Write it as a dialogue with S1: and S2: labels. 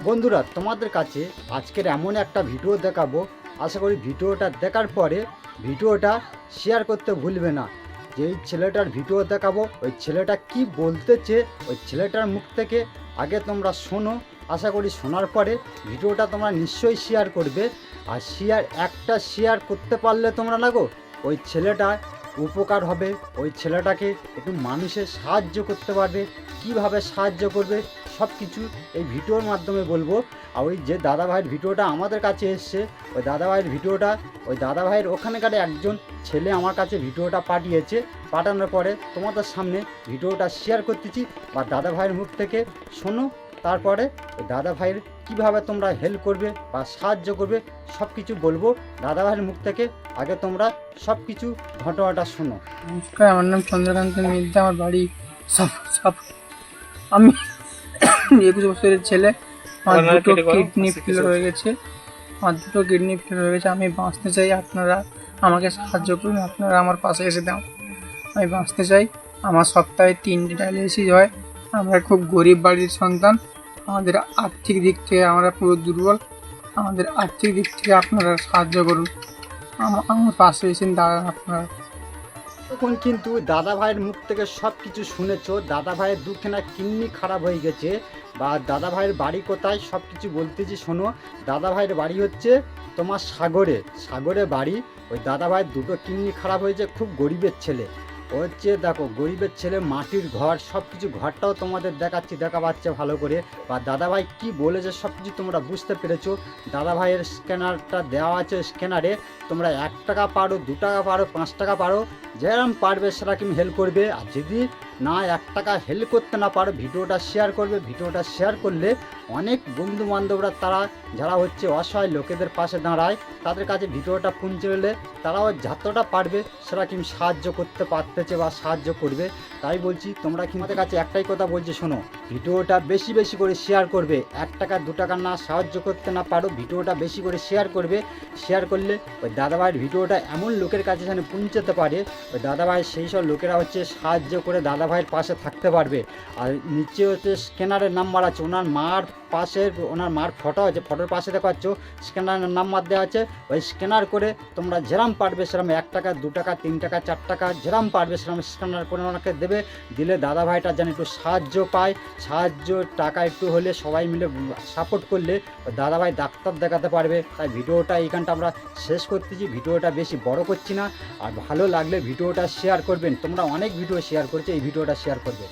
S1: বন্ধুরা, তোমাদের কাছে আজকের এমন একটা ভিডিও দেখাবো। আশা করি ভিডিওটা দেখার পরে ভিডিওটা শেয়ার করতে ভুলবে না। যেই ছেলেটার ভিডিও দেখাবো ওই ছেলেটা কি বলতেছে ওই ছেলেটার মুখ থেকে আগে তোমরা শোনো। আশা করি শোনার পরে ভিডিওটা তোমরা নিশ্চয়ই শেয়ার করবে। আর একটা শেয়ার করতে পারলে তোমরা না গো, ওই ছেলেটা উপকার হবে, ওই ছেলেটাকে একটু মানুষের সাহায্য করতে পারবে। কিভাবে সাহায্য করবে সব কিছু এই ভিডিওর মাধ্যমে বলবো। আর ওই যে দাদাভাইয়ের ভিডিওটা আমাদের কাছে এসছে, ওই দাদাভাইয়ের ভিডিওটা ওই দাদাভাইয়ের ওখানকার একজন ছেলে আমার কাছে ভিডিওটা পাঠিয়েছে। পাঠানোর পরে তোমাদের সামনে ভিডিওটা শেয়ার করতেছি, বা দাদাভাইয়ের মুখ থেকে শোনো। তারপরে ওই দাদাভাইয়ের কীভাবে তোমরা হেল্প করবে বা সাহায্য করবে সব কিছু বলবো দাদাভাইয়ের মুখ থেকে। আগে তোমরা সব কিছু ঘটনাটা শোনো।
S2: নমস্কার, আমার নাম চন্দ্রকান্ত মিদ্যা। আমার বাড়ি সব আমি 21 বছরের ছেলে। আমার দুটো কিডনি ফেলিওর হয়ে গেছে। আমি বাঁচতে চাই, আপনারা আমাকে সাহায্য করুন, আপনারা আমার পাশে এসে দাও। আমি বাঁচতে চাই। আমার সপ্তাহে 3টে ডায়ালিসিস হয়। আমরা খুব গরিব বাড়ির সন্তান। আমাদের আর্থিক দিক থেকে আমরা পুরো দুর্বল। আমাদের আর্থিক দিক থেকে আপনারা সাহায্য করুন, আমার পাশে এসে দাঁড়ান আপনারা।
S1: তখন কিন্তু দাদাভাইয়ের মুখ থেকে সব কিছু শুনেছো। দাদাভাইয়ের দুখানা কিডনি খারাপ হয়ে গেছে, বা দাদাভাইয়ের বাড়ি কোথায় সব কিছু বলতেছি শোনো। দাদাভাইয়ের বাড়ি হচ্ছে তোমার সাগরে বাড়ি। ওই দাদাভাইয়ের দুটো কিডনি খারাপ হয়েছে, খুব গরিবের ছেলে। ও হচ্ছে দেখো গরিবের ছেলে, মাটির ঘর, সব কিছু ঘরটাও তোমাদের দেখা পাচ্ছে ভালো করে। বা দাদাভাই কি বলেছে সব কিছু তোমরা বুঝতে পেরেছো। দাদাভাইয়ের স্ক্যানারটা দেওয়া আছে, স্ক্যানারে তোমরা 1 টাকা পারো, 2 টাকা পারো, 5 টাকা পারো, যেরকম পারবে সেরকম হেল্প করবে। আর যদি না 1 টাকা হেল্প করতে না পারো, ভিডিওটা শেয়ার করবে। ভিডিওটা শেয়ার করলে অনেক বন্ধু বান্ধবরা তারা যারা হচ্ছে অসহায় লোকেদের পাশে দাঁড়ায়, তাদের কাছে ভিডিওটা পৌঁছলে তারাও যতটা পারবে সেরকম সাহায্য করতে পারতেছে বা সাহায্য করবে। তাই বলছি তোমরা কিন্তু আমাদের কাছে একটাই কথা বলছি শোনো, ভিডিওটা বেশি বেশি করে শেয়ার করবে। 1 টাকা 2 টাকা না সাহায্য করতে না পারো, ভিডিওটা বেশি করে শেয়ার করবে। শেয়ার করলে ওই দাদাভাইয়ের ভিডিওটা এমন লোকের কাছে যেন পৌঁছতে পারে, ওই দাদাভাই সেই সব লোকেরা হচ্ছে সাহায্য করে দাদাভাইয়ের পাশে থাকতে পারবে। আর নিচে হচ্ছে স্ক্যানারের নাম্বার আছে, ওনার মার পাশের, ওনার মার ফটো আছে, ফটোর পাশে দেখা পাচ্ছ স্ক্যানারের নাম্বার দেওয়া আছে। ওই স্ক্যানার করে তোমরা যেরাম পারবে সেরকম 1 টাকা 2 টাকা 3 টাকা 4 টাকা যেরাম পারবে সেরকম স্ক্যানার করে ওনাকে দেবে। দিলে দাদাভাইটা যেন একটু সাহায্য পায়। সাহায্য টাকা একটু হলে সবাই মিলে সাপোর্ট করলে দাদাভাই ডাক্তার দেখাতে পারবে। তাই ভিডিওটা এইখানটা আমরা শেষ করতেছি, ভিডিওটা বেশি বড় করছি না। আর ভালো লাগলে ভিডিওটা শেয়ার করবেন। তোমরা অনেক ভিডিও শেয়ার করছো, এই ভিডিওটা শেয়ার করবে।